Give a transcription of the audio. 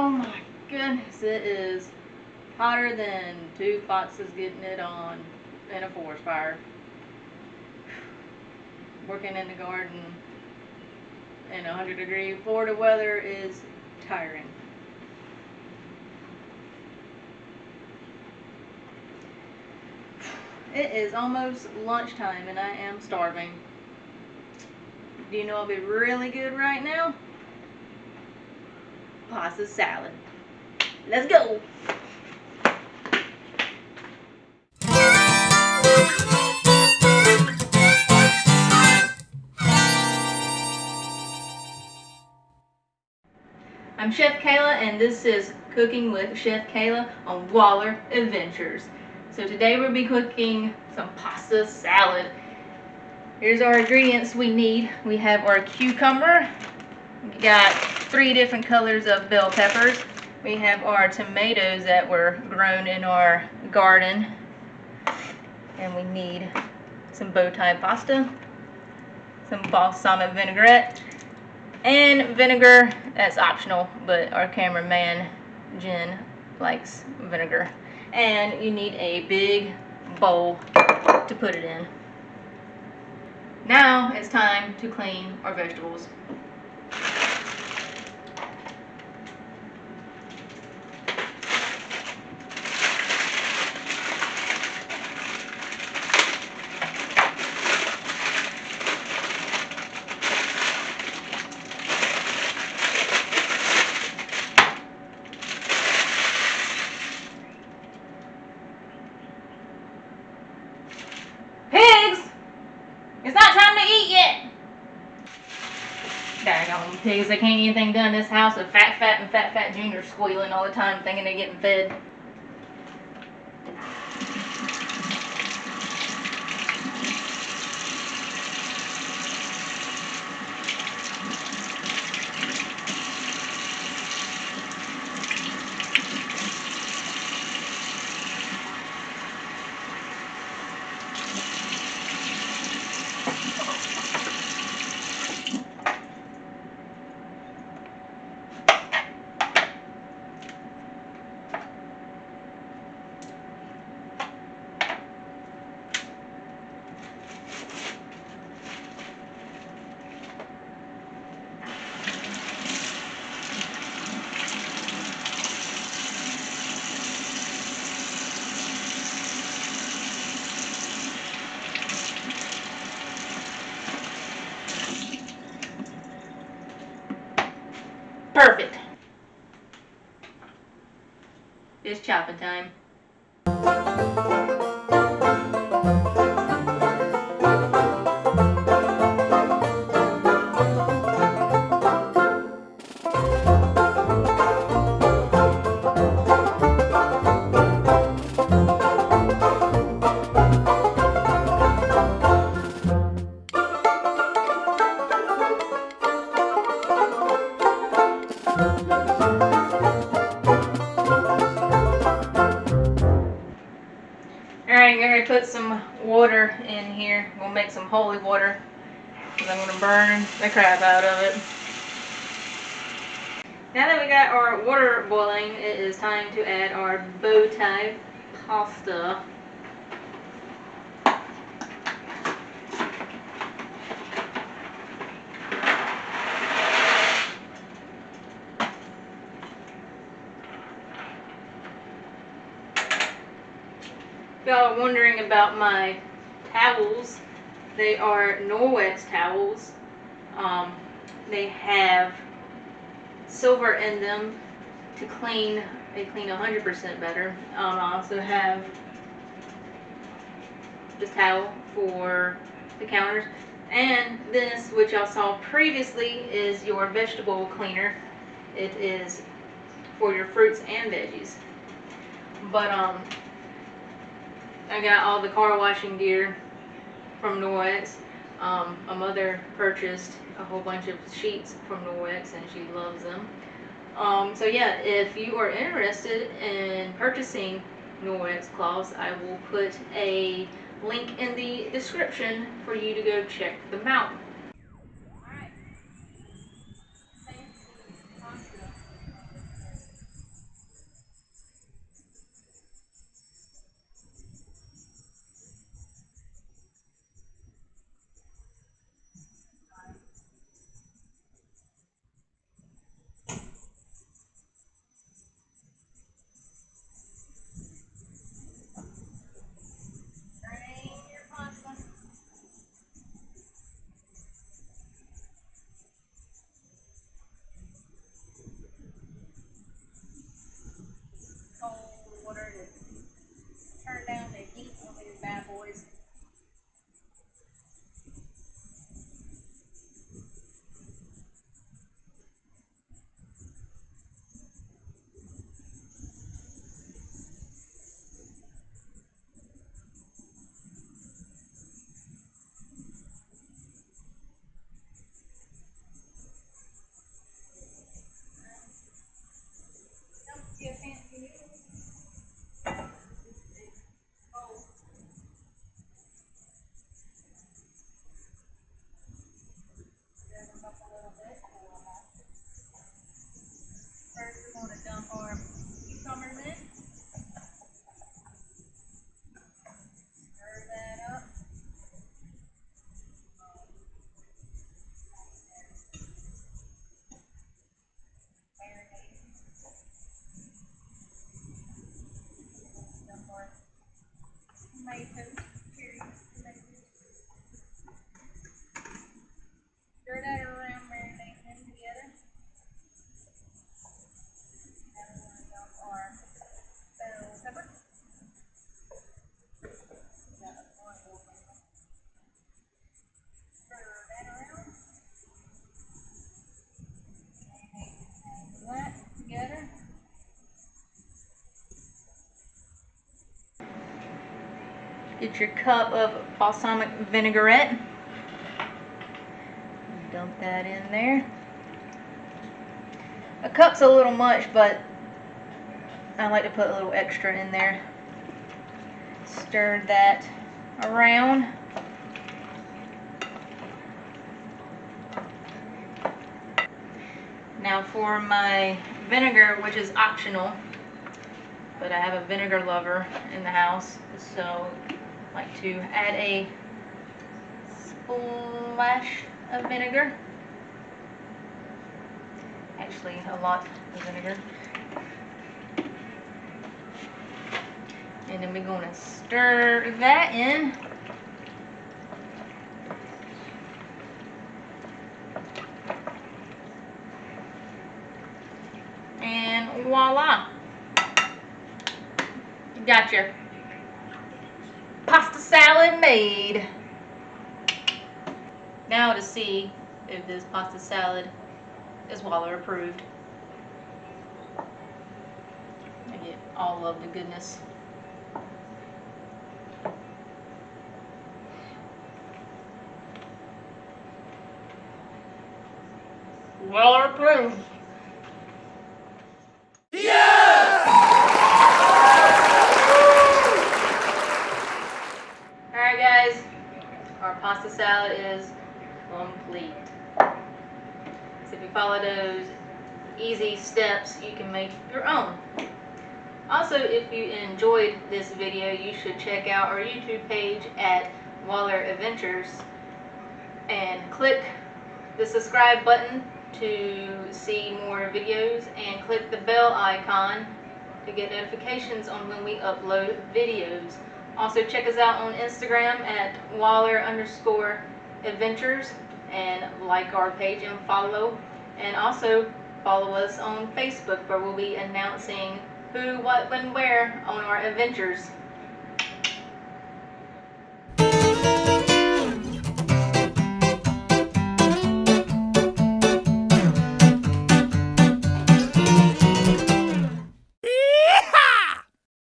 Oh my goodness, it is hotter than two foxes getting it on in a forest fire. Working in the garden in 100-degree Florida weather is tiring. It is almost lunchtime and I am starving. Do you know what'll be really good right now? Pasta salad. Let's go! I'm Chef Kayla and this is Cooking with Chef Kayla on Waller Adventures. So today we'll be cooking some pasta salad. Here's our ingredients we need. We have our cucumber. We got 3 different colors of bell peppers. We have our tomatoes that were grown in our garden. And we need some bow tie pasta, some balsamic vinaigrette, and vinegar. That's optional, but our cameraman Jen likes vinegar. And you need a big bowl to put it in. Now it's time to clean our vegetables. Pigs! It's not time to eat yet! Daggone pigs, they can't get anything done in this house with Fat Junior squealing all the time thinking they're getting fed. Perfect. It's chopping time. Alright, I'm going to put some water in here. We'll make some holy water because I'm going to burn the crap out of it. Now that we got our water boiling, it is time to add our bow tie pasta. If y'all are wondering about my towels, they are Norwex towels. They have silver in them to clean. They clean 100% better. I also have this towel for the counters, and this, which y'all saw previously, is your vegetable cleaner. It is for your fruits and veggies. But I got all the car washing gear from Norwex. My mother purchased a whole bunch of sheets from Norwex and she loves them. So yeah, if you are interested in purchasing Norwex cloths, I will put a link in the description for you to go check them out. our cucumbers in. Stir that up. Marinate. Some more tomatoes, cherry tomatoes. Stir that around, marinate them together. Now we're going to dump our bell pepper. Stir that around. That together. Get your cup of balsamic vinaigrette. Dump that in there. A cup's a little much, but I like to put a little extra in there. Stir that around. Now for my vinegar, which is optional, but I have a vinegar lover in the house, so I like to add a splash of vinegar. Actually, a lot of vinegar. And then we're going to stir that in. And voila! You got your pasta salad made. Now to see if this pasta salad is Waller approved. I get all of the goodness. Waller approved. Yes! Alright guys, our pasta salad is complete. So if you follow those easy steps, you can make your own. Also, if you enjoyed this video, you should check out our YouTube page at Waller Adventures and click the subscribe button to see more videos, and click the bell icon to get notifications on when we upload videos. Also check us out on Instagram at Waller_adventures and like our page and follow. And also follow us on Facebook, where we'll be announcing who, what, when, where on our adventures.